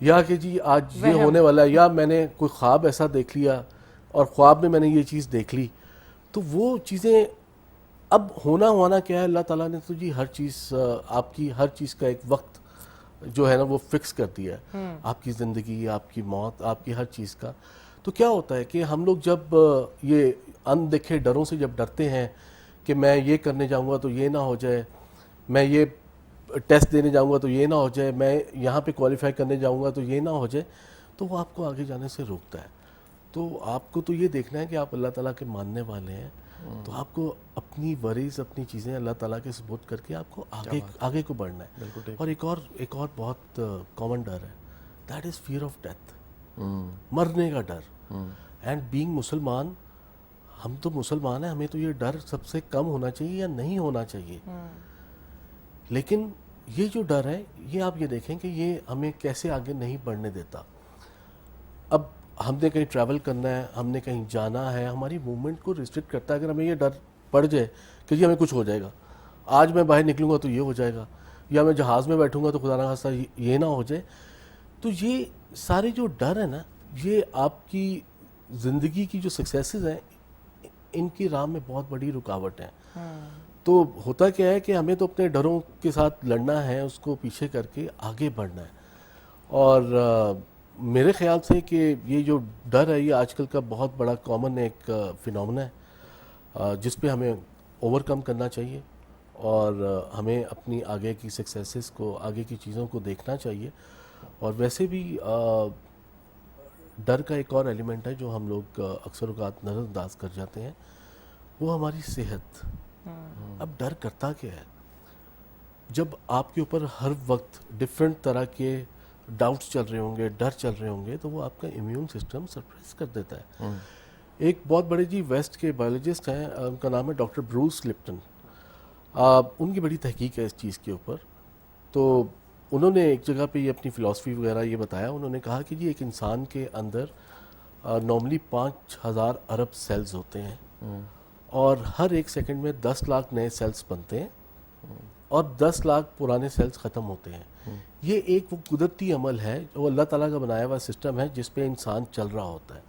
یا کہ جی آج یہ ہونے والا ہے، یا میں نے کوئی خواب ایسا دیکھ لیا اور خواب میں نے یہ چیز دیکھ لی. تو وہ چیزیں اب ہونا کیا ہے، اللہ تعالیٰ نے تو جی ہر چیز آپ کی ہر چیز کا ایک وقت جو ہے نا وہ فکس کر دیا ہے، آپ کی زندگی، آپ کی موت، آپ کی ہر چیز کا. تو کیا ہوتا ہے کہ ہم لوگ جب یہ اندیکھے ڈروں سے جب ڈرتے ہیں کہ میں یہ کرنے جاؤں گا تو یہ نہ ہو جائے، میں یہ ٹیسٹ دینے جاؤں گا تو یہ نہ ہو جائے، میں یہاں پہ کوالیفائی کرنے جاؤں گا تو یہ نہ ہو جائے، تو وہ آپ کو آگے جانے سے روکتا ہے. تو آپ کو تو یہ دیکھنا ہے کہ آپ اللہ تعالیٰ کے ماننے والے ہیں، تو آپ کو اپنی وریز، اپنی چیزیں اللہ تعالیٰ کے سپورٹ کر کے آپ کو آگے کو بڑھنا ہے. اور ایک اور بہت کامن ڈر ہے، that is fear of death, مرنے کا ڈر. اینڈ بینگ مسلمان، ہم تو مسلمان ہیں، ہمیں تو یہ ڈر سب سے کم ہونا چاہیے یا نہیں ہونا چاہیے. لیکن یہ جو ڈر ہے، یہ آپ یہ دیکھیں کہ یہ ہمیں کیسے آگے نہیں بڑھنے دیتا. اب ہم نے کہیں ٹریول کرنا ہے، ہم نے کہیں جانا ہے، ہماری موومنٹ کو ریسٹرکٹ کرتا ہے. اگر ہمیں یہ ڈر پڑ جائے کہ جی ہمیں کچھ ہو جائے گا، آج میں باہر نکلوں گا تو یہ ہو جائے گا، یا میں جہاز میں بیٹھوں گا تو خدا نہ خواستہ یہ نہ ہو جائے، تو یہ سارے جو ڈر ہیں نا، یہ آپ کی زندگی کی جو سکسیسز ہیں ان کی راہ میں بہت بڑی رکاوٹ ہیں. تو ہوتا کیا ہے کہ ہمیں تو اپنے ڈروں کے ساتھ لڑنا ہے، اس کو پیچھے کر کے آگے بڑھنا ہے. اور میرے خیال سے کہ یہ جو ڈر ہے یہ آج کل کا بہت بڑا کامن ایک فینومنا ہے جس پہ ہمیں اوور کم کرنا چاہیے، اور ہمیں اپنی آگے کی سکسیسز کو، آگے کی چیزوں کو دیکھنا چاہیے. اور ویسے بھی ڈر کا ایک اور ایلیمنٹ ہے جو ہم لوگ اکثر اوقات نظر انداز کر جاتے ہیں، وہ ہماری صحت. اب ڈر کرتا کیا ہے؟ جب آپ کے اوپر ہر وقت ڈفرینٹ طرح کے ڈاؤٹس چل رہے ہوں گے، ڈر چل رہے ہوں گے، تو وہ آپ کا امیون سسٹم سپریس کر دیتا ہے. ایک بہت بڑے جی ویسٹ کے بایولوجسٹ ہیں، ان کا نام ہے ڈاکٹر بروس لپٹن. ان کی بڑی تحقیق ہے اس چیز کے اوپر. تو انہوں نے ایک جگہ پہ یہ اپنی فلاسفی وغیرہ یہ بتایا. انہوں نے کہا کہ جی ایک انسان کے اندر نارملی 5000 ارب سیلز ہوتے ہیں، اور ہر ایک سیکنڈ میں 10 لاکھ نئے سیلز بنتے ہیں، اور 10 لاکھ پرانے سیلز ختم ہوتے ہیں. یہ ایک وہ قدرتی عمل ہے، وہ اللہ تعالیٰ کا بنایا ہوا سسٹم ہے جس پہ انسان چل رہا ہوتا ہے.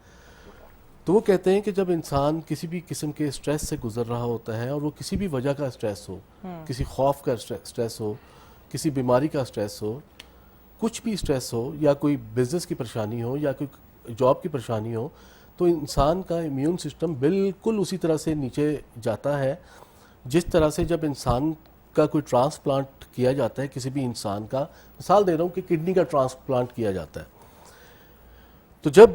تو وہ کہتے ہیں کہ جب انسان کسی بھی قسم کے اسٹریس سے گزر رہا ہوتا ہے، اور وہ کسی بھی وجہ کا اسٹریس ہو، کسی خوف کا اسٹریس ہو، کسی بیماری کا اسٹریس ہو، کچھ بھی اسٹریس ہو، یا کوئی بزنس کی پریشانی ہو، یا کوئی جاب کی پریشانی ہو، تو انسان کا امیون سسٹم بالکل اسی طرح سے نیچے جاتا ہے جس طرح سے جب انسان کا کوئی ٹرانسپلانٹ کیا جاتا ہے، کسی بھی انسان کا، مثال دے رہا ہوں کہ کڈنی کا ٹرانسپلانٹ کیا جاتا ہے. تو جب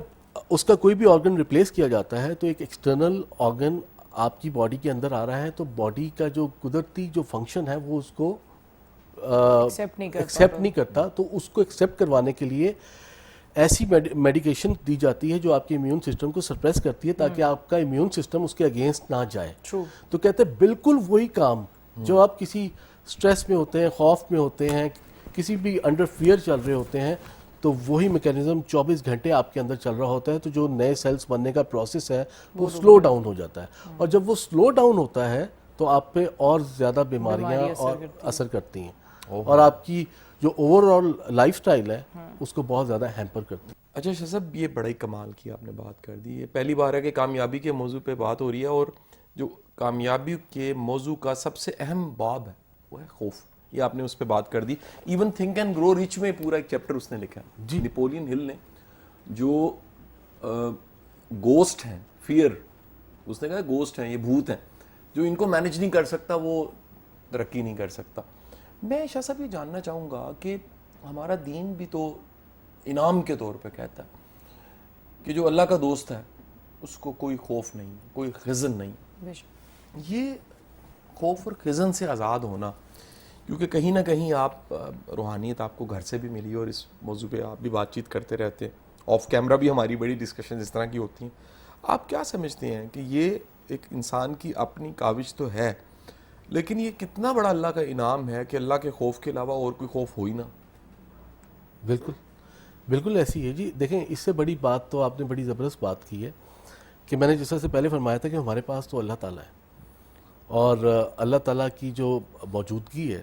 اس کا کوئی بھی آرگن ریپلیس کیا جاتا ہے تو ایک ایکسٹرنل آرگن آپ کی باڈی کے اندر آ رہا ہے، تو باڈی کا جو قدرتی جو فنکشن ہے وہ اس کو ایکسیپٹ نہیں کرتا. تو اس کو ایکسیپٹ کروانے کے لیے ایسی میڈیکیشن دی جاتی ہے جو آپ کے امیون سسٹم کو سپریس کرتی ہے تاکہ آپ کا امیون سسٹم اس کے اگینسٹ نہ جائے. تو کہتے ہیں بالکل وہی کام جو آپ کسی سٹریس میں ہوتے ہیں، خوف میں ہوتے ہیں، کسی بھی انڈر فیئر چل رہے ہوتے ہیں، تو وہی میکینزم 24 گھنٹے آپ کے اندر چل رہا ہوتا ہے. تو جو نئے سیلز بننے کا پروسیس ہے وہ سلو ڈاؤن ہو جاتا ہے، اور جب وہ سلو ڈاؤن ہوتا ہے تو آپ پہ اور زیادہ بیماریاں اور اثر کرتی ہیں، اور آپ کی جو اوور آل لائف سٹائل ہے اس کو بہت زیادہ ہیمپر کرتی ہے. اچھا شاہ صاحب، یہ بڑا ہی کمال کی آپ نے بات کر دی. یہ پہلی بار ہے کہ کامیابی کے موضوع پہ بات ہو رہی ہے، اور جو کامیابی کے موضوع کا سب سے اہم باب ہے وہ ہے خوف. یہ آپ نے اس پہ بات کر دی. Even think and grow rich میں پورا ایک چیپٹر اس نے لکھا ہے جی. نیپولین ہل نے جو گوسٹ ہیں، فیئر، اس نے کہا گوسٹ ہیں، یہ بھوت ہیں، جو ان کو مینج نہیں کر سکتا وہ ترقی نہیں کر سکتا. میں شاہ صاحب یہ جاننا چاہوں گا کہ ہمارا دین بھی تو انعام کے طور پہ کہتا ہے کہ جو اللہ کا دوست ہے اس کو کوئی خوف نہیں، کوئی خزن نہیں. یہ خوف اور خزن سے آزاد ہونا، کیونکہ کہیں نہ کہیں آپ روحانیت آپ کو گھر سے بھی ملی، اور اس موضوع پہ آپ بھی بات چیت کرتے رہتے ہیں، آف کیمرہ بھی ہماری بڑی ڈسکشن اس طرح کی ہوتی ہیں. آپ کیا سمجھتے ہیں کہ یہ ایک انسان کی اپنی کاوش تو ہے، لیکن یہ کتنا بڑا اللہ کا انعام ہے کہ اللہ کے خوف کے علاوہ اور کوئی خوف ہو ہی نہ؟ بالکل ایسی ہے جی. دیکھیں، اس سے بڑی بات تو آپ نے بڑی زبردست بات کی ہے کہ میں نے جس طرح سے پہلے فرمایا تھا کہ ہمارے پاس تو اللہ تعالیٰ ہے، اور اللہ تعالیٰ کی جو موجودگی ہے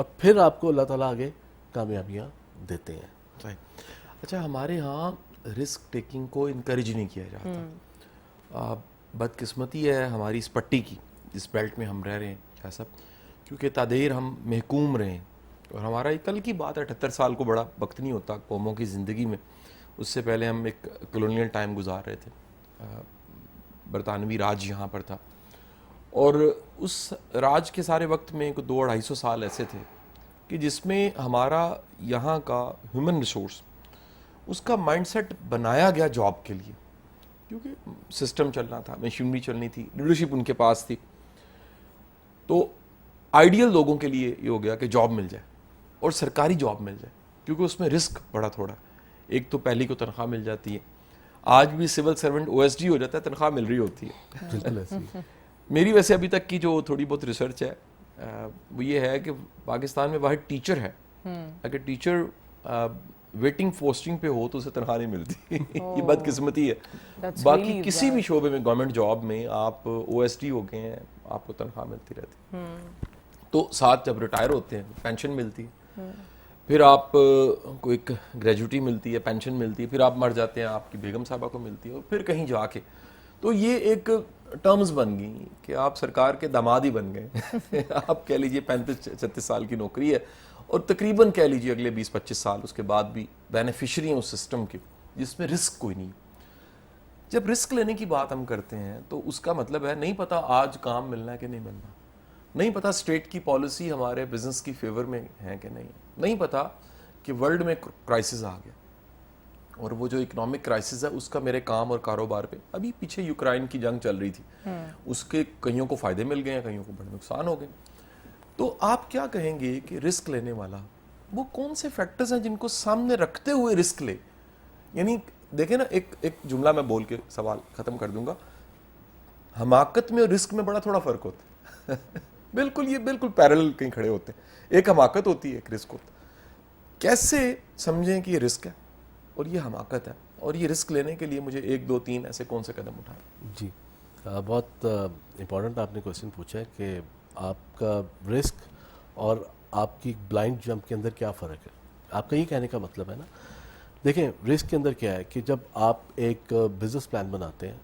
اور پھر آپ کو اللہ تعالیٰ آگے کامیابیاں دیتے ہیں. اچھا, ہمارے ہاں رسک ٹیکنگ کو انکریج نہیں کیا جاتا. بدقسمتی ہے ہماری اس پٹی کی, جس بیلٹ میں ہم رہ رہے ہیں شاہ صاحب, کیونکہ تادیر ہم محکوم رہے ہیں. اور ہمارا ایک کل کی بات ہے, 78 سال کو بڑا وقت نہیں ہوتا قوموں کی زندگی میں. اس سے پہلے ہم ایک کلونیل ٹائم گزار رہے تھے, برطانوی راج یہاں پر تھا, اور اس راج کے سارے وقت میں 200-250 سال ایسے تھے کہ جس میں ہمارا یہاں کا ہیومن ریسورس, اس کا مائنڈ سیٹ بنایا گیا جاب کے لیے, کیونکہ سسٹم چلنا تھا, مشینری چلنی تھی, لیڈرشپ ان کے پاس تھی. تو آئیڈیل لوگوں کے لیے یہ ہو گیا کہ جاب مل جائے, اور سرکاری جاب مل جائے, کیونکہ اس میں رسک بڑا تھوڑا. ایک تو پہلی کو تنخواہ مل جاتی ہے, آج بھی سول سرونٹ OSD ہو جاتا ہے, تنخواہ مل رہی ہوتی ہے. بالکل ایسی. میری ویسے ابھی تک کی جو تھوڑی بہت ریسرچ ہے وہ یہ ہے کہ پاکستان میں واحد ٹیچر ہے, اگر ٹیچر ویٹنگ پوسٹنگ پہ ہو تو اسے تنخواہ نہیں ملتی. یہ بدقسمتی ہے. باقی کسی بھی شعبے میں, گورنمنٹ جاب میں آپ OSD ہو گئے ہیں, آپ کو تنخواہ ملتی رہتی. تو ساتھ جب ریٹائر ہوتے ہیں پینشن ملتی ہے, پھر آپ کو ایک گریجوٹی ملتی ہے, پینشن ملتی ہے, پھر آپ مر جاتے ہیں, آپ کی بیگم صاحبہ کو ملتی ہے, اور پھر کہیں جا کے تو یہ ایک ٹرمز بن گئی کہ آپ سرکار کے داماد ہی بن گئے. آپ کہہ لیجئے 35-36 سال کی نوکری ہے, اور تقریباً کہہ لیجئے اگلے 20-25 سال اس کے بعد بھی بینیفیشری ہیں اس سسٹم کے, جس میں رسک کوئی نہیں. جب رسک لینے کی بات ہم کرتے ہیں تو اس کا مطلب ہے نہیں پتا آج کام ملنا ہے کہ نہیں ملنا, نہیں پتا اسٹیٹ کی پالیسی ہمارے بزنس کی فیور میں ہے کہ نہیں پتا کہ ورلڈ میں کرائسس آ گیا, اور وہ جو اکنامک کرائسس ہے اس کا میرے کام اور کاروبار پہ, ابھی پیچھے یوکرائن کی جنگ چل رہی تھی, اس کے کئیوں کو فائدے مل گئے ہیں, کئیوں کو بڑے نقصان ہو گئے. تو آپ کیا کہیں گے کہ رسک لینے والا وہ کون سے فیکٹرز ہیں جن کو سامنے رکھتے ہوئے رسک لے؟ یعنی دیکھیں نا, ایک جملہ میں بول کے سوال ختم کر دوں گا, حماقت میں اور رسک میں بڑا تھوڑا فرق ہوتا ہے. بالکل, یہ بالکل پیرلل کہیں کھڑے ہوتے ہیں. ایک حماقت ہوتی ہے, ایک رسک ہوتا ہے. کیسے سمجھیں کہ یہ رسک ہے اور یہ حماقت ہے, اور یہ رسک لینے کے لیے مجھے 1 2 3 ایسے کون سے قدم اٹھائیں؟ جی, بہت امپورٹنٹ آپ نے کویشچن پوچھا ہے کہ آپ کا رسک اور آپ کی بلائنڈ جمپ کے اندر کیا فرق ہے. آپ کا یہ کہنے کا مطلب ہے نا, دیکھیں رسک کے اندر کیا ہے کہ جب آپ ایک بزنس پلان بناتے ہیں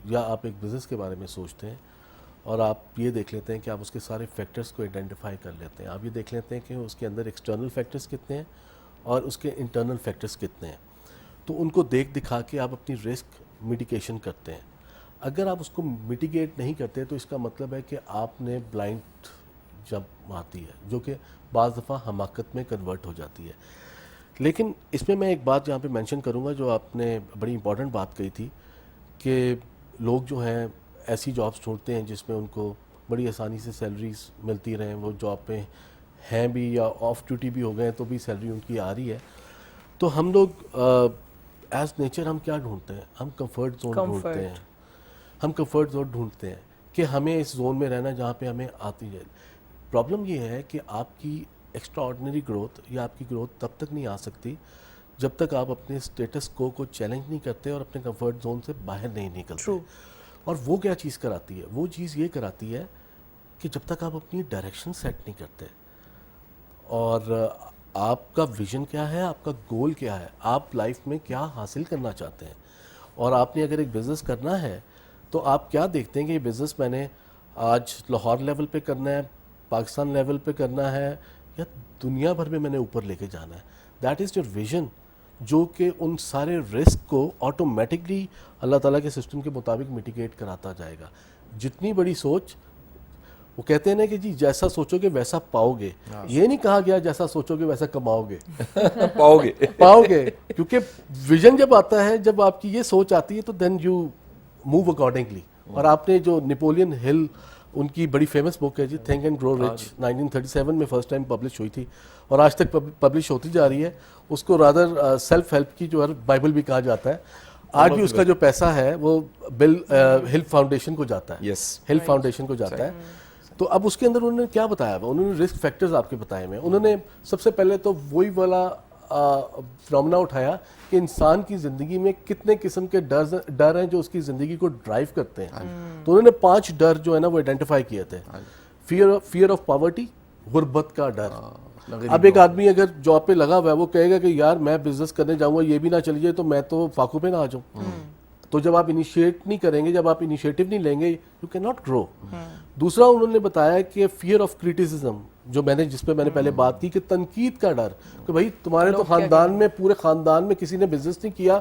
یا آپ ایک بزنس کے بارے میں سوچتے ہیں, اور آپ یہ دیکھ لیتے ہیں کہ آپ اس کے سارے فیکٹرز کو آئیڈینٹیفائی کر لیتے ہیں. آپ یہ دیکھ لیتے ہیں کہ اس کے اندر ایکسٹرنل فیکٹرز کتنے ہیں اور اس کے انٹرنل فیکٹرز کتنے ہیں, تو ان کو دیکھ دکھا کے آپ اپنی رسک میٹیگیشن کرتے ہیں. اگر آپ اس کو میٹیگیٹ نہیں کرتے تو اس کا مطلب ہے کہ آپ نے بلائنڈ جمپ آتی ہے, جو کہ بعض دفعہ حماقت میں کنورٹ ہو جاتی ہے. لیکن اس میں ایک بات جہاں پہ مینشن کروں گا, جو آپ نے بڑی امپورٹنٹ بات کہی تھی کہ لوگ جو ہیں ایسی جابس ڈھونڈتے ہیں جس میں ان کو بڑی آسانی سے سیلریز ملتی رہیں, وہ جاب پہ ہیں بھی یا آف ڈیوٹی بھی ہو گئے تو بھی سیلری ان کی آ رہی ہے. تو ہم لوگ ایز نیچر ہم کیا ڈھونڈتے ہیں, ہم کمفرٹ زون ڈھونڈتے ہیں. ہم کمفرٹ زون ڈھونڈتے ہیں کہ ہمیں اس زون میں رہنا جہاں پہ ہمیں آتی ہے. پرابلم یہ ہے کہ آپ کی ایکسٹرا آرڈنری گروتھ یا آپ کی گروتھ تب تک نہیں آ سکتی جب تک آپ اپنے اسٹیٹس کو چیلنج نہیں کرتے اور اپنے کمفرٹ زون سے باہر نہیں نکلتے. اور وہ کیا چیز کراتی ہے, وہ چیز یہ کراتی ہے کہ جب تک آپ اپنی ڈائریکشن سیٹ نہیں کرتے, اور آپ کا ویژن کیا ہے, آپ کا گول کیا ہے, آپ لائف میں کیا حاصل کرنا چاہتے ہیں, اور آپ نے اگر ایک بزنس کرنا ہے تو آپ کیا دیکھتے ہیں کہ یہ بزنس میں نے آج لاہور لیول پہ کرنا ہے, پاکستان لیول پہ کرنا ہے, یا دنیا بھر میں نے اوپر لے کے جانا ہے. دیٹ از یور ویژن, جو کہ ان سارے رسک کو آٹومیٹکلی اللہ تعالیٰ کے سسٹم کے مطابق میٹیگیٹ کراتا جائے گا. جتنی بڑی سوچ, وہ کہتے ہیں نا کہ جی جیسا سوچو گے ویسا پاؤ گے, یہ نہیں کہا گیا جیسا سوچو گے ویسا کماؤ گے. پاؤ گے, کیونکہ ویژن جب آتا ہے, جب آپ کی یہ سوچ آتی ہے تو دین یو موو اکارڈنگلی. اور آپ نے جو نیپولین ہل, ان کی بڑی فیمس بک ہے جی تھنک اینڈ گرو رچ, 1937 میں فرسٹ ٹائم پبلش ہوئی تھی اور آج تک پبلش ہوتی جا رہی ہے. اس کو رادر سیلف ہیلپ کی جو ہے بائبل بھی کہا جاتا ہے. آج بھی اس کا جو پیسہ ہے وہ بل ہل فاؤنڈیشن کو جاتا ہے, ہل فاؤنڈیشن کو جاتا ہے. تو اب اس کے اندر انہوں نے کیا بتایا ہوا, انہوں نے رسک فیکٹرز آپ کے بتائے ہوئے. انہوں نے سب سے پہلے تو وہی والا فنومنا اٹھایا کہ انسان کی زندگی میں کتنے قسم کے ڈر ہیں جو اس کی زندگی کو ڈرائیو کرتے ہیں. تو انہوں نے 5 ڈر جو ہے نا وہ آئیڈینٹیفائی کیے تھے. فیئر آف پاورٹی, غربت کا ڈر. اب ایک آدمی اگر جاب پہ لگا ہوا ہے وہ کہے گا کہ یار میں بزنس کرنے جاؤں گا یہ بھی نہ چل جائے تو میں تو فاقوں پہ نہ آ جاؤں. تو جب آپ انیشیٹ نہیں کریں گے, جب آپ انیشیٹو نہیں لیں گے, یو کین ناٹ گرو. دوسرا انہوں نے بتایا کہ فیئر آف کریٹیسزم, جو جس پہ میں نے پہلے بات کی, کہ تنقید کا ڈر, کہ بھائی تمہارے تو خاندان میں, پورے خاندان میں کسی نے بزنس نہیں کیا,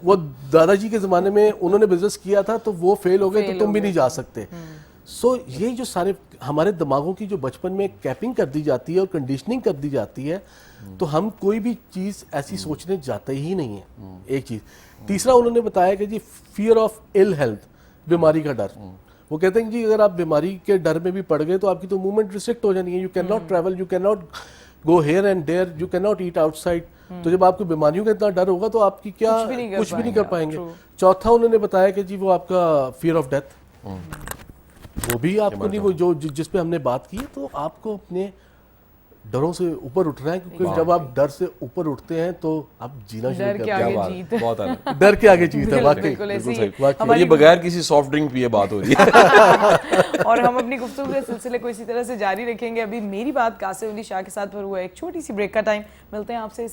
وہ دادا جی کے زمانے میں انہوں نے بزنس کیا تھا تو وہ فیل ہو گئے تو تم بھی نہیں جا سکتے. سو یہ جو سارے ہمارے دماغوں کی جو بچپن میں کیپنگ کر دی جاتی ہے اور کنڈیشننگ کر دی جاتی ہے, تو ہم کوئی بھی چیز ایسی سوچنے جاتے ہی نہیں ہے. ایک چیز. تیسرا انہوں نے بتایا کہ جی فیئر آف ایل ہیلتھ, بیماری کا ڈر. وہ کہتے ہیں جی اگر آپ بیماری کے ڈر میں بھی پڑ گئے تو آپ کی تو موومنٹ ریسٹرکٹ ہو جانی ہے. You can not travel, you can not go here and there, you can not eat outside. تو جب آپ کو بیماریوں کا اتنا ڈر ہوگا تو آپ کی کیا کچھ بھی نہیں کر پائیں گے. چوتھا انہوں نے بتایا کہ جی وہ آپ کا فیئر آف ڈیتھ, وہ بھی آپ کو نہیں, وہ جو جس پہ ہم نے بات کی ہے, تو آپ کو اپنے ڈروں سے اوپر اٹھنا ہے, کیونکہ جب آپ ڈر سے اوپر اٹھتے ہیں تو آپ جینا شروع کرتے ہیں. بہت اعلیٰ. ڈر کے آگے جیت ہے واقعی. یہ بغیر کسی سافٹ ڈرنک پیے بات ہو رہی ہے. اور ہم اپنی گفتگو کے سلسلے کو اسی طرح سے جاری رکھیں گے. ابھی میری بات قاسم علی شاہ کے ساتھ پر ہوا ہے, ایک چھوٹی سی بریک کا ٹائم. ملتے ہیں آپ سے.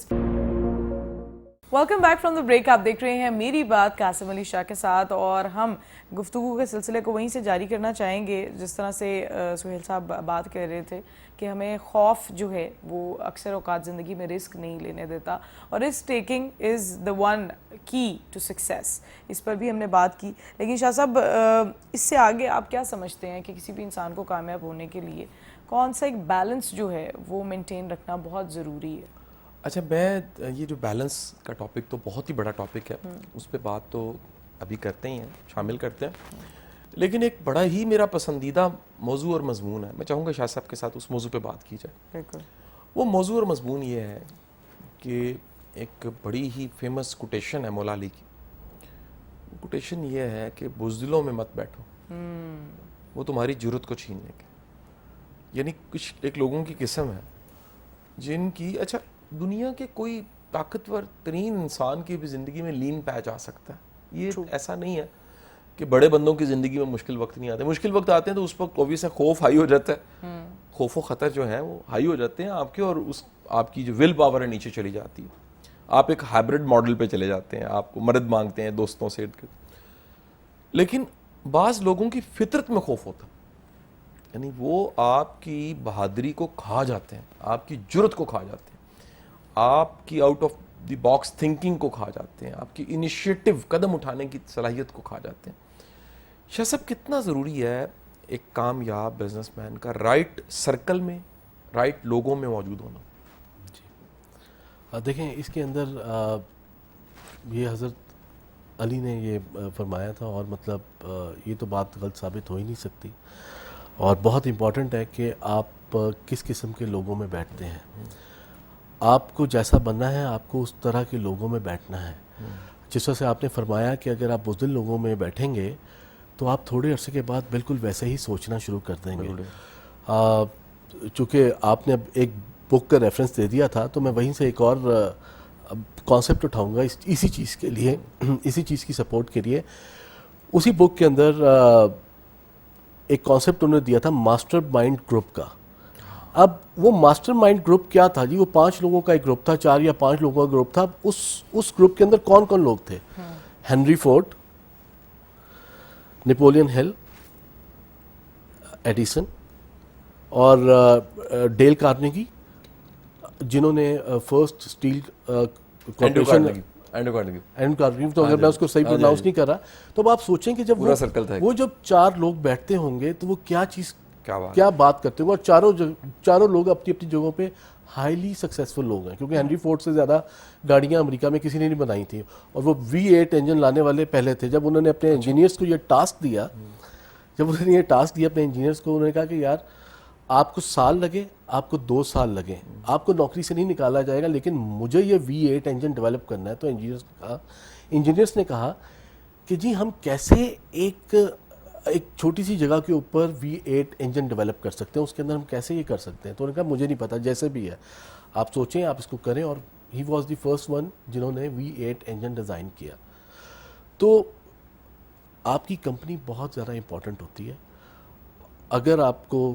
Welcome back from the break. آپ دیکھ رہے ہیں میری بات قاسم علی شاہ کے ساتھ, اور ہم گفتگو کے سلسلے کو وہیں سے جاری کرنا چاہیں گے جس طرح سے سہیل صاحب بات کر رہے تھے کہ ہمیں خوف جو ہے وہ اکثر اوقات زندگی میں رسک نہیں لینے دیتا, اور risk taking is the one کی ٹو سکسیس. اس پر بھی ہم نے بات کی. لیکن شاہ صاحب, اس سے آگے آپ کیا سمجھتے ہیں کہ کسی بھی انسان کو کامیاب ہونے کے لیے کون سا ایک بیلنس جو ہے وہ مینٹین رکھنا بہت ضروری ہے؟ اچھا, میں یہ جو بیلنس کا ٹاپک تو بہت ہی بڑا ٹاپک ہے, اس پہ بات تو ابھی کرتے ہی ہیں, شامل کرتے ہیں, لیکن ایک بڑا ہی میرا پسندیدہ موضوع اور مضمون ہے. میں چاہوں گا شاہ صاحب کے ساتھ اس موضوع پہ بات کی جائے. بالکل. وہ موضوع اور مضمون یہ ہے کہ ایک بڑی ہی فیمس کوٹیشن ہے مولا علی کی. کوٹیشن یہ ہے کہ بزدلوں میں مت بیٹھو, وہ تمہاری جرت کو چھیننے کے. یعنی کچھ ایک لوگوں کی قسم ہے جن کی, اچھا دنیا کے کوئی طاقتور ترین انسان کی بھی زندگی میں لین پہ جا سکتا ہے. یہ ایسا نہیں ہے کہ بڑے بندوں کی زندگی میں مشکل وقت نہیں آتے. مشکل وقت آتے ہیں تو اس وقت اوبویس ہے خوف ہائی ہو جاتا ہے, خوف و خطر جو ہے وہ ہائی ہو جاتے ہیں آپ کے, اور اس آپ کی جو ول پاور ہے نیچے چلی جاتی ہے. آپ ایک ہائبرڈ ماڈل پہ چلے جاتے ہیں, آپ کو مدد مانگتے ہیں دوستوں سے. لیکن بعض لوگوں کی فطرت میں خوف ہوتا ہے, یعنی وہ آپ کی بہادری کو کھا جاتے ہیں, آپ کی جرت کو کھا جاتے ہیں, آپ کی out of the box thinking کو کھا جاتے ہیں, آپ کی انیشیٹو قدم اٹھانے کی صلاحیت کو کھا جاتے ہیں. شاہ صاحب, کتنا ضروری ہے ایک کامیاب بزنس مین کا رائٹ سرکل میں, رائٹ لوگوں میں موجود ہونا. جی دیکھیں, اس کے اندر یہ حضرت علی نے یہ فرمایا تھا, اور مطلب یہ تو بات غلط ثابت ہو ہی نہیں سکتی, اور بہت امپورٹنٹ ہے کہ آپ کس قسم کے لوگوں میں بیٹھتے ہیں. آپ کو جیسا بننا ہے آپ کو اس طرح کے لوگوں میں بیٹھنا ہے. جس طرح سے آپ نے فرمایا کہ اگر آپ بزدل لوگوں میں بیٹھیں گے تو آپ تھوڑے عرصے کے بعد بالکل ویسے ہی سوچنا شروع کر دیں گے. چونکہ آپ نے اب ایک بک کا ریفرنس دے دیا تھا تو میں وہیں سے ایک اور کانسیپٹ اٹھاؤں گا اسی چیز کے لیے, اسی چیز کی سپورٹ کے لیے. اسی بک کے اندر ایک کانسیپٹ انہوں نے دیا تھا ماسٹر مائنڈ گروپ کا. اب وہ ماسٹر مائنڈ گروپ کیا تھا جی؟ وہ 5 لوگوں کا ایک گروپ تھا, 4 یا 5 لوگوں کا گروپ تھا. اس گروپ کے اندر کون کون لوگ تھے؟ Henry Ford, Napoleon Hill, Edison اور ڈیل کارنیگی, جنہوں نے first steel corporation. And Carnegie, تو اگر میں اس کو صحیح پروناؤنس نہیں کر رہا, تو اب آپ سوچیں کہ جب وہ جب 4 لوگ بیٹھتے ہوں گے تو وہ کیا بات کرتے ہیں. وہ چاروں لوگ اپنی اپنی جگہوں پہ ہائیلی سکسیسفل لوگ ہیں, کیونکہ ہنری فورڈ سے زیادہ گاڑیاں امریکہ میں کسی نے نہیں بنائی تھیں, اور وہ V8 انجن لانے والے پہلے تھے. جب انہوں نے اپنے انجینئرس کو یہ ٹاسک دیا, اپنے انجینئرس کو, انہوں نے کہا کہ یار آپ کو سال لگے, آپ کو 2 سال لگے, آپ کو نوکری سے نہیں نکالا جائے گا, لیکن مجھے یہ V8 انجن ڈیولپ کرنا ہے. تو انجینئرس نے کہا کہ جی ہم کیسے ایک چھوٹی سی جگہ کے اوپر V8 انجن ڈیولپ کر سکتے ہیں, اس کے اندر ہم کیسے یہ کر سکتے ہیں. تو انہوں نے کہا مجھے نہیں پتا, جیسے بھی ہے آپ سوچیں, آپ اس کو کریں. اور he was the first one جنہوں نے V8 انجن ڈیزائن کیا. تو آپ کی کمپنی بہت زیادہ امپورٹنٹ ہوتی ہے. اگر آپ کو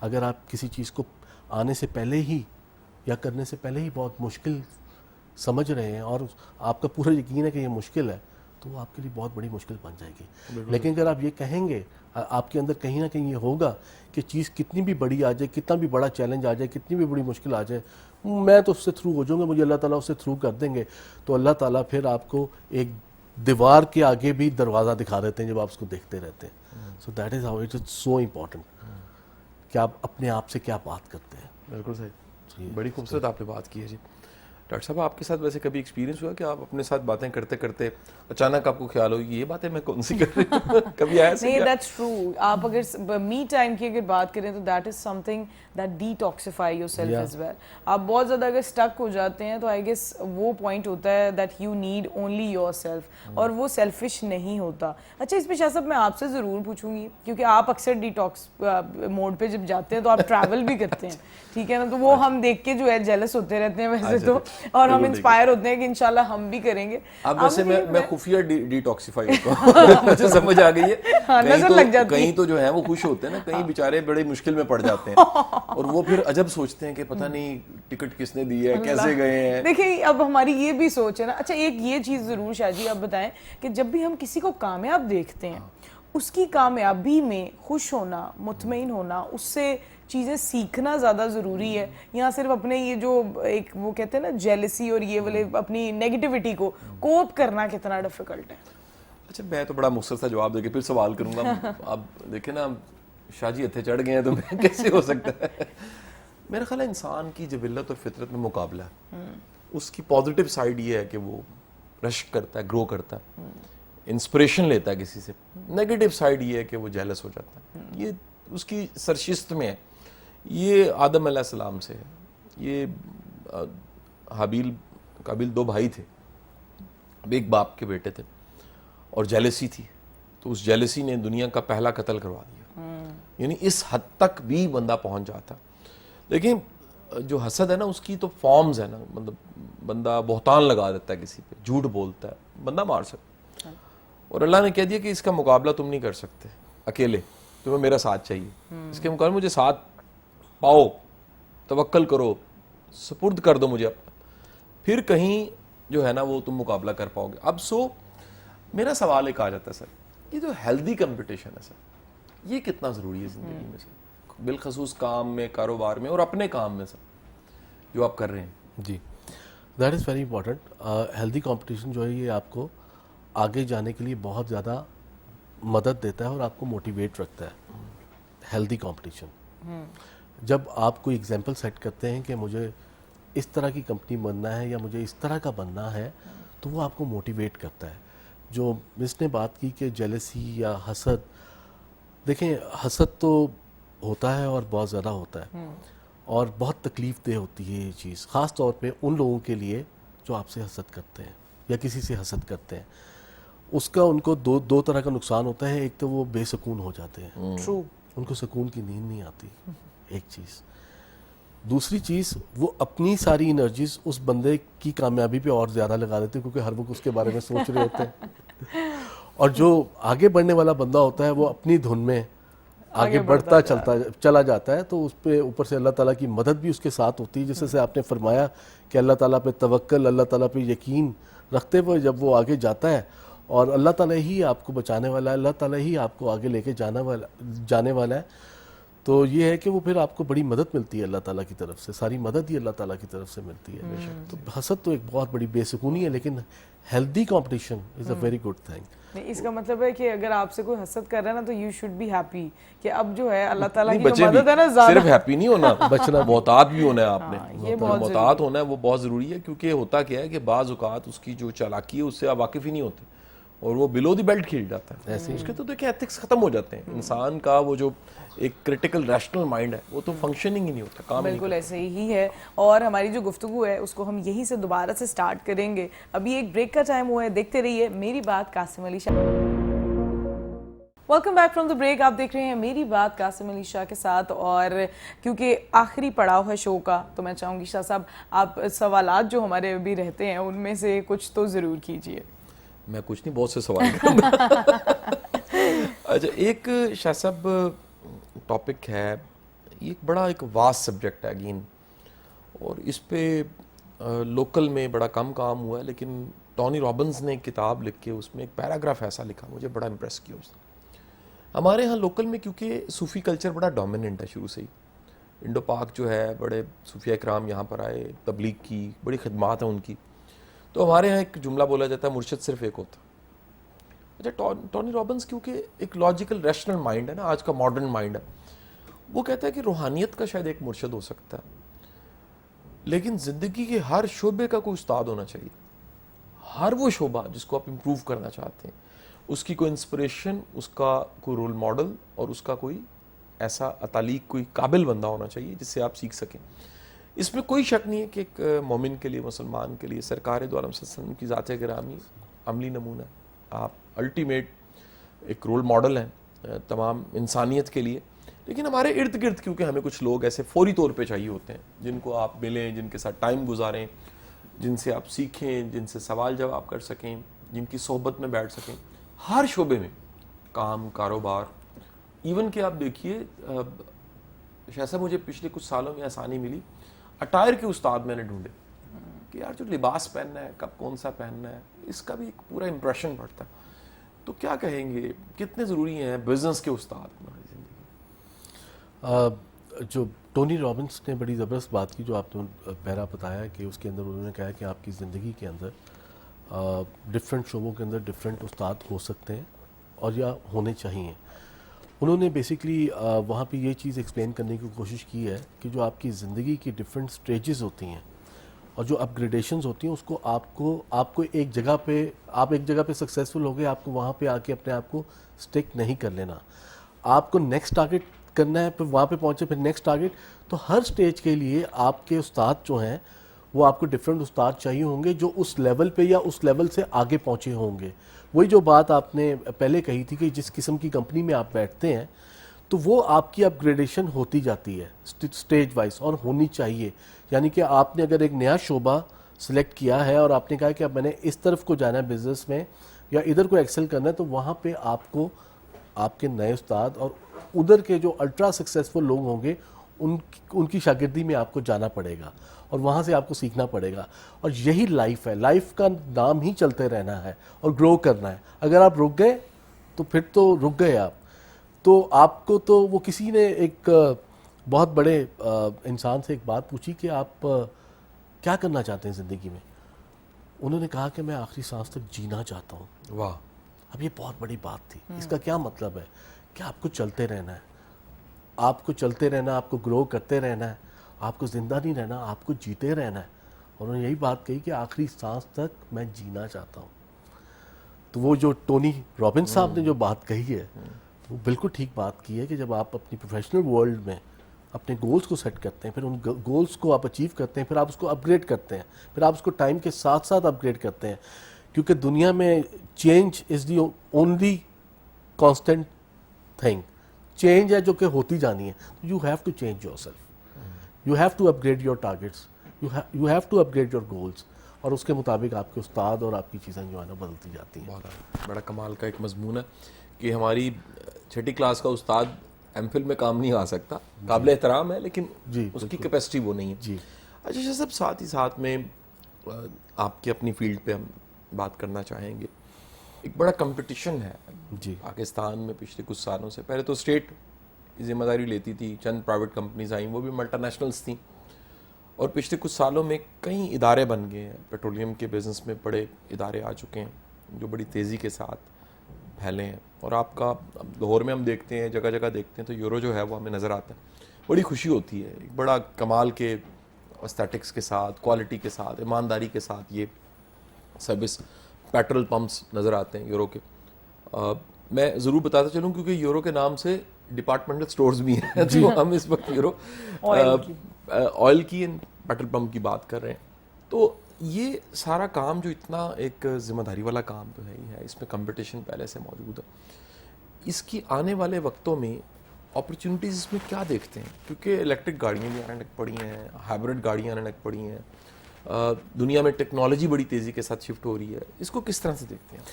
اگر آپ کسی چیز کو آنے سے پہلے ہی یا کرنے سے پہلے ہی بہت مشکل سمجھ رہے ہیں اور آپ کا پورا یقین ہے کہ یہ مشکل ہے, تو وہ آپ کے لیے بہت بڑی مشکل بن جائے گی. لیکن اگر آپ یہ کہیں گے, آپ کے اندر کہیں نہ کہیں یہ ہوگا کہ چیز کتنی بھی بڑی آ جائے, کتنا بھی بڑا چیلنج آ جائے, کتنی بھی بڑی مشکل آ جائے, میں تو اس سے تھرو ہو جاؤں گا, مجھے اللہ تعالیٰ اس سے تھرو کر دیں گے, تو اللہ تعالیٰ پھر آپ کو ایک دیوار کے آگے بھی دروازہ دکھا دیتے ہیں جب آپ اس کو دیکھتے رہتے ہیں. So that is how it is so important کہ آپ اپنے آپ سے کیا بات کرتے ہیں. بالکل صحیح, بڑی خوبصورت آپ نے بات کی ہے جی. ڈاکٹر صاحب آپ کے ساتھ ویسے کبھی ایکسپیرینس ہوا کہ آپ اپنے ساتھ باتیں کرتے کرتے اچانک آپ کو خیال ہو یہ باتیں میں کون سی کر رہی ہوں, کبھی آیا نہیں, دیٹس ٹرو. آپ اگر می ٹائم کی اگر بات کریں تو that is something that detoxify yourself as well. آپ بہت زیادہ اگر اسٹک ہو جاتے ہیں تو آئی گیس وہ پوائنٹ ہوتا ہے that you need only your self, اور وہ سیلفش نہیں ہوتا. اچھا, اس پہ شاہ صاحب میں آپ سے ضرور پوچھوں گی, کیونکہ آپ اکثر ڈیٹاکس موڈ پہ جب جاتے ہیں تو آپ ٹریول بھی کرتے ہیں, ٹھیک ہے نا, تو وہ ہم دیکھ کے جو ہے جیلس ہوتے رہتے ہیں ویسے تو, اور ہم انسپائر ہوتے ہیں کہ انشاءاللہ ہم بھی کریں گے. اب ویسے میں خفیہ ڈیٹاکسیفائی ہوتا ہوں, مجھے سمجھ آ گئی ہے. نظر لگ جاتی ہے. کہیں تو جو ہے وہ خوش ہوتے ہیں نا, کہیں بیچارے بڑے مشکل میں پڑ جاتے ہیں, اور وہ پھر عجب سوچتے ہیں کہ پتہ نہیں ٹکٹ کس نے دی ہے, کیسے گئے ہیں. دیکھیں اب ہماری یہ بھی سوچ ہے نا. اچھا, ایک یہ چیز ضرور شاہ جی آپ بتائیں کہ جب بھی ہم کسی کو کامیاب دیکھتے ہیں, اس کی کامیابی میں خوش ہونا, مطمئن ہونا, اس سے چیزیں سیکھنا زیادہ ضروری ہے, یا صرف اپنے یہ جو ایک وہ کہتے ہیں نا جیلسی اور یہ والے اپنی نیگیٹیوٹی کو کوپ کرنا کتنا ڈیفیکلٹ ہے؟ اچھا, میں تو بڑا مختصر سا جواب دے کے پھر سوال کروں گا. اب دیکھیں نا, شاہ جی اتنے چڑھ گئے ہیں تو میں کیسے ہو سکتا ہے. میرا خیال ہے انسان کی جبلت اور فطرت میں مقابلہ ہے. اس کی پازیٹیو سائیڈ یہ ہے کہ وہ رشک کرتا ہے, گرو کرتا ہے, انسپریشن لیتا ہے کسی سے. نیگیٹو سائیڈ یہ ہے کہ وہ جیلس ہو جاتا ہے. یہ اس کی سرشست میں ہے. یہ آدم علیہ السلام سے ہے. یہ حابیل قابیل دو بھائی تھے, ایک باپ کے بیٹے تھے, اور جیلسی تھی, تو اس جیلسی نے دنیا کا پہلا قتل کروا دیا. یعنی اس حد تک بھی بندہ پہنچ جاتا. لیکن جو حسد ہے نا, اس کی تو فارمز ہے نا, مطلب بندہ بہتان لگا دیتا ہے کسی پہ, جھوٹ بولتا ہے, بندہ مار سکتا ہے. اور اللہ نے کہہ دیا کہ اس کا مقابلہ تم نہیں کر سکتے اکیلے, تمہیں میرا ساتھ چاہیے. اس کے مقابلے مجھے ساتھ پاؤ, توکل کرو, سپرد کر دو مجھے اپنا, پھر کہیں جو ہے نا وہ تم مقابلہ کر پاؤ گے. اب میرا سوال ایک آ جاتا ہے سر, یہ جو ہیلدی کمپٹیشن ہے سر, یہ کتنا ضروری ہے زندگی میں سر, بالخصوص کام میں, کاروبار میں, اور اپنے کام میں سر جو آپ کر رہے ہیں؟ جی, that is very important. Healthy competition جو ہے یہ آپ کو آگے جانے کے لیے بہت زیادہ مدد دیتا ہے اور آپ کو موٹیویٹ رکھتا ہے. ہیلدی کمپٹیشن, جب آپ کوئی ایگزامپل سیٹ کرتے ہیں کہ مجھے اس طرح کی کمپنی بننا ہے یا مجھے اس طرح کا بننا ہے, تو وہ آپ کو موٹیویٹ کرتا ہے. جو مس نے بات کی کہ جیلسی یا حسد, دیکھیں حسد تو ہوتا ہے اور بہت زیادہ ہوتا ہے, اور بہت تکلیف دہ ہوتی ہے یہ چیز, خاص طور پہ ان لوگوں کے لیے جو آپ سے حسد کرتے ہیں یا کسی سے حسد کرتے ہیں. اس کا ان کو دو طرح کا نقصان ہوتا ہے. ایک تو وہ بے سکون ہو جاتے ہیں, ان کو سکون کی نیند نہیں آتی, ایک چیز. دوسری چیز, وہ اپنی ساری انرجیز اس بندے کی کامیابی پہ اور زیادہ لگا دیتے ہیں, کیونکہ ہر وقت اس کے بارے میں سوچ رہے ہوتے ہیں. اور جو آگے بڑھنے والا بندہ ہوتا ہے وہ اپنی دھن میں آگے بڑھتا چلا جاتا ہے, تو اس پہ اوپر سے اللہ تعالیٰ کی مدد بھی اس کے ساتھ ہوتی ہے. جس سے آپ نے فرمایا کہ اللہ تعالیٰ پہ توکل, اللہ تعالیٰ پہ یقین رکھتے ہوئے جب وہ آگے جاتا ہے, اور اللہ تعالیٰ ہی آپ کو بچانے والا ہے, اللہ تعالیٰ ہی آپ کو آگے لے کے جانے والا ہے, تو یہ ہے کہ وہ پھر آپ کو بڑی مدد ملتی ہے اللہ تعالیٰ کی طرف سے. ساری مدد ہی اللہ تعالیٰ کی طرف سے ملتی ہے. تو حسد تو ایک بہت بڑی بے سکونی ہے, لیکن healthy competition is a very good thing. اس کا مطلب ہے کہ اگر آپ سے کوئی حسد کر رہا ہے نا, تو یو شوڈ بی ہیپی کہ اب جو ہے اللہ تعالیٰ کی جو مدد ہے نا, زیادہ صرف ہیپی نہیں ہونا, بچنا, محتاط بھی ہونا ہے آپ نے. محتاط ہونا ہے, وہ بہت ضروری ہے. کیونکہ ہوتا کیا ہے کہ بعض اوقات اس کی جو چالاکی ہے اس سے آپ واقف ہی نہیں ہوتے, اور وہ بلو دی بیلٹ کھیل جاتا ہے. اس کے تو دیکھیں ایتھکس ختم ہو جاتے ہیں. انسان کا وہ جو ایک کرٹیکل ریشنل مائنڈ ہے وہ تو فنکشننگ ہی نہیں ہوتا, کام بالکل ایسے ہی ہے. اور ہماری جو گفتگو ہے اس کو ہم یہیں سے دوبارہ سے سٹارٹ کریں گے. ابھی ایک بریک کا ٹائم ہوا ہے, دیکھتے رہیے میری بات Qasim Ali Shah. Welcome back from the break. آپ دیکھ رہے ہیں میری بات قاسم علی شاہ کے ساتھ, اور کیونکہ آخری پڑاؤ ہے شو کا, تو میں چاہوں گی شاہ صاحب آپ سوالات جو ہمارے ابھی رہتے ہیں ان میں سے کچھ تو ضرور کیجیے. میں کچھ نہیں, بہت سے سوال کروں گا. اچھا, ایک شاہ صاحب ٹاپک ہے یہ ایک بڑا ایک واسٹ سبجیکٹ ہے اگین, اور اس پہ لوکل میں بڑا کم کام ہوا ہے, لیکن ٹونی رابنز نے ایک کتاب لکھ کے اس میں ایک پیراگراف ایسا لکھا, مجھے بڑا امپریس کیا اس نے. ہمارے ہاں لوکل میں کیونکہ صوفی کلچر بڑا ڈومیننٹ ہے شروع سے ہی, انڈو پاک جو ہے بڑے صوفیہ اکرام یہاں پر آئے, تبلیغ کی بڑی خدمات ہیں ان کی, تو ہمارے ہاں ایک جملہ بولا جاتا ہے مرشد صرف ایک ہوتا. اچھا ٹونی رابنز کیونکہ ایک لاجیکل ریشنل مائنڈ ہے نا, آج کا ماڈرن مائنڈ ہے, وہ کہتا ہے کہ روحانیت کا شاید ایک مرشد ہو سکتا ہے, لیکن زندگی کے ہر شعبے کا کوئی استاد ہونا چاہیے. ہر وہ شعبہ جس کو آپ امپروو کرنا چاہتے ہیں, اس کی کوئی انسپریشن, اس کا کوئی رول ماڈل, اور اس کا کوئی ایسا اتالیق, کوئی قابل بندہ ہونا چاہیے جس سے آپ سیکھ سکیں. اس میں کوئی شک نہیں ہے کہ ایک مومن کے لیے, مسلمان کے لیے سرکار دو عالم صلی اللہ علیہ وسلم کی ذات گرامی عملی نمونہ, آپ الٹیمیٹ ایک رول ماڈل ہیں تمام انسانیت کے لیے. لیکن ہمارے ارد گرد کیونکہ ہمیں کچھ لوگ ایسے فوری طور پہ چاہیے ہوتے ہیں جن کو آپ ملیں, جن کے ساتھ ٹائم گزاریں, جن سے آپ سیکھیں, جن سے سوال جواب کر سکیں, جن کی صحبت میں بیٹھ سکیں, ہر شعبے میں, کام, کاروبار, ایون کہ آپ دیکھیے جیسا مجھے پچھلے کچھ سالوں میں آسانی ملی, اٹائر کے استاد میں نے ڈھونڈے کہ یار جو لباس پہننا ہے, کب کون سا پہننا ہے, اس کا بھی ایک پورا امپریشن پڑتا ہے. تو کیا کہیں گے, کتنے ضروری ہیں بزنس کے استاد ہماری زندگی؟ جو ٹونی رابنس نے بڑی زبردست بات کی, جو آپ نے پہلا بتایا کہ اس کے اندر انہوں نے کہا کہ آپ کی زندگی کے اندر ڈفرینٹ شعبوں کے اندر ڈفرینٹ استاد ہو سکتے ہیں اور یا ہونے چاہیے. انہوں نے بیسکلی وہاں پہ یہ چیز ایکسپلین کرنے کی کوشش کی ہے کہ جو آپ کی زندگی کی ڈفرینٹ سٹیجز ہوتی ہیں اور جو اپ گریڈیشنز ہوتی ہیں, اس کو آپ کو ایک جگہ پہ, آپ ایک جگہ پہ سکسیزفل ہو گئے, آپ کو وہاں پہ آ کے اپنے آپ کو اسٹک نہیں کر لینا, آپ کو نیکسٹ ٹارگیٹ کرنا ہے, پھر وہاں پہ پہنچے, پھر نیکسٹ ٹارگیٹ. تو ہر سٹیج کے لیے آپ کے استاد جو ہیں وہ آپ کو ڈفرینٹ استاد چاہیے ہوں گے جو اس لیول پہ یا اس لیول سے آگے پہنچے ہوں گے. وہی جو بات آپ نے پہلے کہی تھی کہ جس قسم کی کمپنی میں آپ بیٹھتے ہیں تو وہ آپ کی اپ گریڈیشن ہوتی جاتی ہے سٹیج وائز, اور ہونی چاہیے. یعنی کہ آپ نے اگر ایک نیا شعبہ سلیکٹ کیا ہے اور آپ نے کہا کہ اب میں نے اس طرف کو جانا ہے بزنس میں یا ادھر کو ایکسل کرنا ہے, تو وہاں پہ آپ کو آپ کے نئے استاد اور ادھر کے جو الٹرا سکسیزفل لوگ ہوں گے ان کی شاگردی میں آپ کو جانا پڑے گا اور وہاں سے آپ کو سیکھنا پڑے گا. اور یہی لائف ہے, لائف کا نام ہی چلتے رہنا ہے اور گرو کرنا ہے. اگر آپ رک گئے تو پھر تو رک گئے آپ. تو آپ کو تو وہ کسی نے ایک بہت بڑے انسان سے ایک بات پوچھی کہ آپ کیا کرنا چاہتے ہیں زندگی میں, انہوں نے کہا کہ میں آخری سانس تک جینا چاہتا ہوں. واہ. اب یہ بہت بڑی بات تھی. اس کا کیا مطلب ہے کہ آپ کو چلتے رہنا ہے, آپ کو چلتے رہنا, آپ کو گرو کرتے رہنا ہے, آپ کو زندہ نہیں رہنا, آپ کو جیتے رہنا ہے. اور انہوں نے یہی بات کہی کہ آخری سانس تک میں جینا چاہتا ہوں. تو وہ جو ٹونی رابنس صاحب نے جو بات کہی ہے وہ بالکل ٹھیک بات کی ہے کہ جب آپ اپنی پروفیشنل ورلڈ میں اپنے گولز کو سیٹ کرتے ہیں, پھر ان گولز کو آپ اچیو کرتے ہیں, پھر آپ اس کو اپ گریڈ کرتے ہیں, پھر آپ اس کو ٹائم کے ساتھ ساتھ اپ گریڈ کرتے ہیں, کیونکہ دنیا میں change is the only constant thing. Change ہے جو کہ ہوتی جانی ہے. You have to change yourself, you have to upgrade your targets, you have to upgrade your goals, اور اس کے مطابق آپ کے استاد اور آپ کی چیزیں جو ہے نا بدلتی جاتی ہیں. بہت بڑا کمال کا ایک مضمون ہے کہ ہماری چھٹی کلاس کا استاد ایم فل میں کام نہیں آ سکتا, قابل احترام ہے لیکن اس کی کیپیسٹی وہ نہیں ہے. جی. اچھا شاہ صاحب, ساتھ ہی ساتھ میں آپ کی اپنی فیلڈ پہ ہم بات کرنا چاہیں گے. ایک بڑا کمپٹیشن ہے جی پاکستان میں پچھلے کچھ سالوں سے. پہلے تو اسٹیٹ ذمہ داری لیتی تھی, چند پرائیویٹ کمپنیز آئیں, وہ بھی ملٹی نیشنلز تھیں, اور پچھلے کچھ سالوں میں کئی ادارے بن گئے ہیں. پیٹرولیم کے بزنس میں بڑے ادارے آ چکے ہیں جو بڑی تیزی کے ساتھ پھیلے ہیں. اور آپ کا لاہور میں ہم دیکھتے ہیں, جگہ جگہ دیکھتے ہیں تو یورو جو ہے وہ ہمیں نظر آتا ہے. بڑی خوشی ہوتی ہے, ایک بڑا کمال کے اسٹیٹکس کے ساتھ, کوالٹی کے ساتھ, ایمانداری کے ساتھ یہ سروس پیٹرول پمپس نظر آتے ہیں یورو کے. میں ضرور بتاتا چلوں کیونکہ یورو کے نام سے ڈپارٹمنٹل سٹورز بھی ہیں, تو ہم اس وقت یورو آئل کی پیٹرول پمپ کی بات کر رہے ہیں. تو یہ سارا کام جو اتنا ایک ذمہ داری والا کام تو ہے ہی ہے, اس میں کمپٹیشن پہلے سے موجود ہے. اس کی آنے والے وقتوں میں اپرچونیٹیز اس میں کیا دیکھتے ہیں؟ کیونکہ الیکٹرک گاڑیاں بھی آنے لگ پڑی ہیں, ہائبرڈ گاڑیاں آنے لگ پڑی ہیں, دنیا میں ٹیکنالوجی بڑی تیزی کے ساتھ شفٹ ہو رہی ہے, اس کو کس طرح سے دیکھتے ہیں؟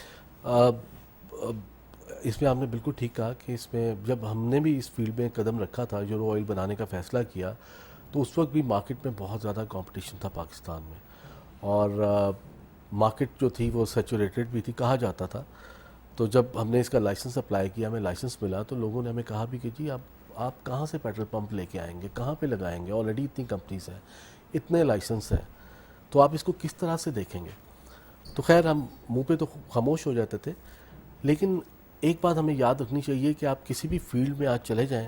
اس میں آپ نے بالکل ٹھیک کہا کہ اس میں جب ہم نے بھی اس فیلڈ میں قدم رکھا تھا، یورو آئل بنانے کا فیصلہ کیا، تو اس وقت بھی مارکیٹ میں بہت زیادہ کمپٹیشن تھا پاکستان میں، اور مارکیٹ جو تھی وہ سیچوریٹڈ بھی تھی کہا جاتا تھا. تو جب ہم نے اس کا لائسنس اپلائی کیا، ہمیں لائسنس ملا، تو لوگوں نے ہمیں کہا بھی کہ جی آپ کہاں سے پیٹرول پمپ لے کے آئیں گے، کہاں پہ لگائیں گے، آلریڈی اتنی کمپنیز ہیں، اتنے لائسنس ہیں، تو آپ اس کو کس طرح سے دیکھیں گے. تو خیر ہم منہ پہ تو خاموش ہو جاتے تھے، لیکن ایک بات ہمیں یاد رکھنی چاہیے کہ آپ کسی بھی فیلڈ میں آج چلے جائیں،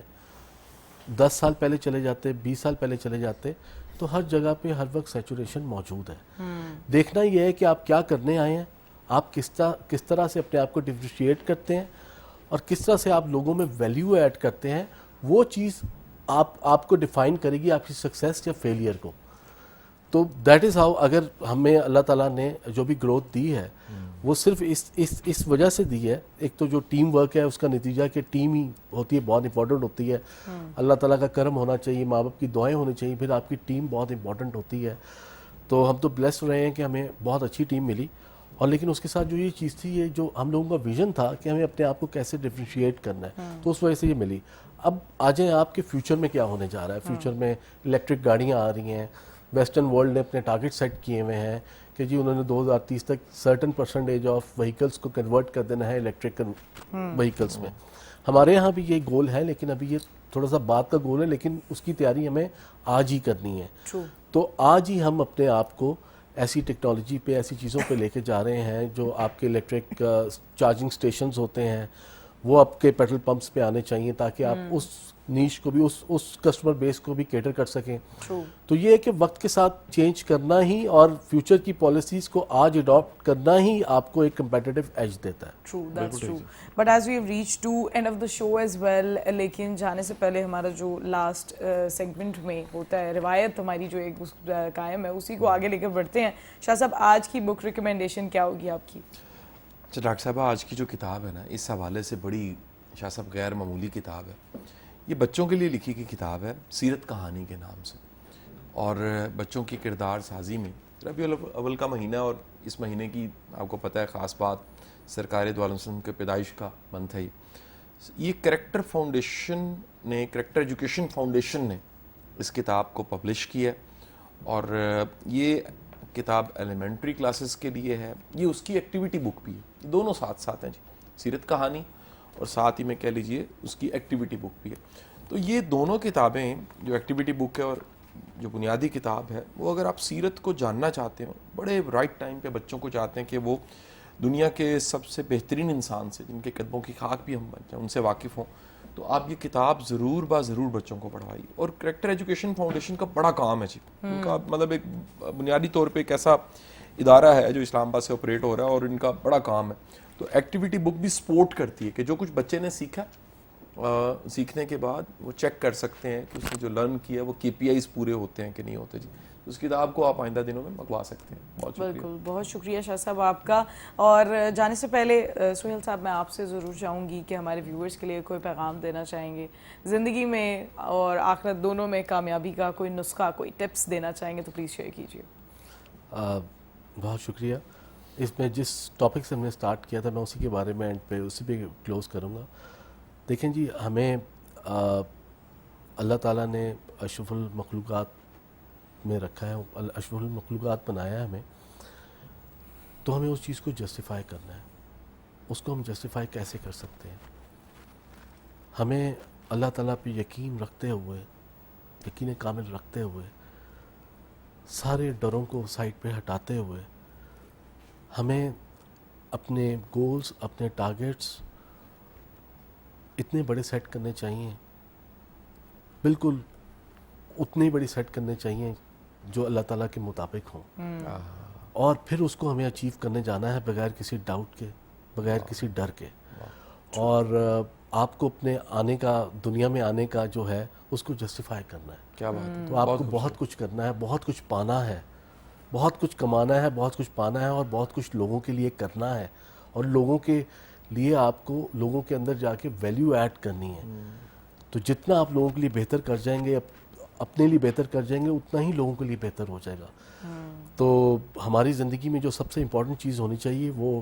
10 سال پہلے چلے جاتے، 20 سال پہلے چلے جاتے، تو ہر جگہ پہ ہر وقت سیچوریشن موجود ہے. دیکھنا یہ ہے کہ آپ کیا کرنے آئے ہیں، آپ کس طرح سے اپنے آپ کو ڈفرینشیٹ کرتے ہیں، اور کس طرح سے آپ لوگوں میں ویلیو ایڈ کرتے ہیں. وہ چیز آپ کو ڈیفائن کرے گی آپ کی سکسیس یا فیلئر کو. تو دیٹ از ہاؤ، اگر ہمیں اللہ تعالیٰ نے جو بھی گروتھ دی ہے وہ صرف اس وجہ سے دی ہے. ایک تو جو ٹیم ورک ہے اس کا نتیجہ کہ ٹیم ہی ہوتی ہے، بہت امپورٹنٹ ہوتی ہے. اللہ تعالیٰ کا کرم ہونا چاہیے، ماں باپ کی دعائیں ہونی چاہیے، پھر آپ کی ٹیم بہت امپورٹنٹ ہوتی ہے. تو ہم تو بلیسڈ رہے ہیں کہ ہمیں بہت اچھی ٹیم ملی. اور لیکن اس کے ساتھ جو یہ چیز تھی، یہ جو ہم لوگوں کا ویژن تھا کہ ہمیں اپنے آپ کو کیسے ڈفرینشیٹ کرنا ہے، تو اس وجہ سے یہ ملی. اب آ جائیں آپ کے فیوچر میں کیا ہونے جا رہا ہے. فیوچر میں الیکٹرک گاڑیاں آ رہی ہیں، ویسٹرن ورلڈ نے اپنے ٹارگٹ سیٹ کیے ہوئے ہیں کہ جی انہوں نے 2030 تک سرٹن پرسنٹیج آف وہیکلس کو کنورٹ کر دینا ہے الیکٹرک وہیکلس میں. ہمارے یہاں بھی یہ گول ہے، لیکن ابھی یہ تھوڑا سا بعد کا گول ہے، لیکن اس کی تیاری ہمیں آج ہی کرنی ہے. تو آج ہی ہم اپنے آپ کو ایسی ٹیکنالوجی پہ، ایسی چیزوں پہ لے کے جا رہے ہیں جو آپ کے الیکٹرک چارجنگ سٹیشنز ہوتے ہیں وہ آپ کے پیٹرول پمپس پہ آنے چاہیے، تاکہ آپ اس نیش کو بھی، اس کسٹمر بیس کو بھی کیٹر کر سکیں. تو یہ ہے کہ وقت کے ساتھ چینج کرنا ہی اور فیوچر کی پالیسیز کو آج اڈاپٹ کرنا ہی آپ کو ایک کمپیٹیٹو ایج دیتا ہے. True, that's true. But as we have reached to end of the show as well, لیکن جانے سے پہلے ہمارا جو لاسٹ سیگمنٹ میں ہوتا ہے، روایت ہماری جو ایک قائم ہے، اسی کو آگے لے کر بڑھتے ہیں. شاہ صاحب آج کی بک ریکمنڈیشن کیا ہوگی آپ کی؟ اچھا ڈاکٹر صاحبہ، آج کی جو کتاب ہے نا، اس حوالے سے بڑی شاہ صاحب غیر معمولی کتاب ہے. یہ بچوں کے لیے لکھی گئی کتاب ہے، سیرت کہانی کے نام سے، اور بچوں کی کردار سازی میں ربیع الاول کا مہینہ، اور اس مہینے کی آپ کو پتہ ہے خاص بات سرکار دو عالم وسلم کے پیدائش کا منتھ ہے. یہ کریکٹر فاؤنڈیشن نے، کریکٹر ایجوکیشن فاؤنڈیشن نے اس کتاب کو پبلش کیا ہے، اور یہ کتاب ایلیمنٹری کلاسز کے لیے ہے. یہ اس کی ایکٹیویٹی بک بھی ہے، دونوں ساتھ ساتھ ہیں جی، سیرت کہانی اور ساتھ ہی میں کہہ لیجئے اس کی ایکٹیویٹی بک بھی ہے. تو یہ دونوں کتابیں، جو ایکٹیویٹی بک ہے اور جو بنیادی کتاب ہے، وہ اگر آپ سیرت کو جاننا چاہتے ہو، بڑے رائٹ ٹائم پہ بچوں کو چاہتے ہیں کہ وہ دنیا کے سب سے بہترین انسان سے، جن کے قدموں کی خاک بھی ہم بن جائیں، ان سے واقف ہوں، تو آپ یہ کتاب ضرور بچوں کو پڑھوائیے. اور کریکٹر ایجوکیشن فاؤنڈیشن کا بڑا کام ہے جی، ان کا مطلب ایک بنیادی طور پہ ایک ایسا ادارہ ہے جو اسلام آباد سے آپریٹ ہو رہا ہے، اور ان کا بڑا کام ہے. تو ایکٹیویٹی بک بھی سپورٹ کرتی ہے کہ جو کچھ بچے نے سیکھا، سیکھنے کے بعد وہ چیک کر سکتے ہیں کہ اس نے جو لرن کیا ہے وہ KPIs پورے ہوتے ہیں کہ نہیں ہوتے. جی اس کتاب کو آپ آئندہ دنوں میں منگوا سکتے ہیں. بہت شکریہ. بالکل، بہت شکریہ شاہ صاحب آپ کا. اور جانے سے پہلے سہیل صاحب، میں آپ سے ضرور چاہوں گی کہ ہمارے ویورز کے لیے کوئی پیغام دینا چاہیں گے، زندگی میں اور آخرت دونوں میں کامیابی کا کوئی نسخہ، کوئی ٹپس دینا چاہیں گے تو پلیز شیئر کیجیے. بہت شکریہ. اس میں جس ٹاپک سے ہم نے سٹارٹ کیا تھا، میں اسی کے بارے میں اینڈ پہ اسی پہ کلوز کروں گا. دیکھیں جی، ہمیں اللہ تعالیٰ نے اشرف المخلوقات میں رکھا ہے، اشرف المخلوقات بنایا ہے ہمیں، تو ہمیں اس چیز کو جسٹیفائی کرنا ہے. اس کو ہم جسٹیفائی کیسے کر سکتے ہیں؟ ہمیں اللہ تعالیٰ پہ یقین رکھتے ہوئے، یقین کامل رکھتے ہوئے، سارے ڈروں کو سائڈ پہ ہٹاتے ہوئے، ہمیں اپنے گولز، اپنے ٹارگیٹس اتنے بڑے سیٹ کرنے چاہیے، بالکل اتنے بڑے سیٹ کرنے چاہیے جو اللہ تعالیٰ کے مطابق ہوں، اور پھر اس کو ہمیں اچیو کرنے جانا ہے بغیر کسی ڈاؤٹ کے، بغیر کسی ڈر کے. اور آپ کو اپنے آنے کا، دنیا میں آنے کا جو ہے اس کو جسٹیفائی کرنا ہے. کیا بات ہے. تو آپ کو بہت کچھ کرنا ہے، بہت کچھ پانا ہے، بہت کچھ کمانا ہے، بہت کچھ پانا ہے، اور بہت کچھ لوگوں کے لیے کرنا ہے، اور لوگوں کے لیے آپ کو لوگوں کے اندر جا کے ویلیو ایڈ کرنی ہے. تو جتنا آپ لوگوں کے لیے بہتر کر جائیں گے، اپنے لیے بہتر کر جائیں گے، اتنا ہی لوگوں کے لیے بہتر ہو جائے گا. تو ہماری زندگی میں جو سب سے امپورٹنٹ چیز ہونی چاہیے وہ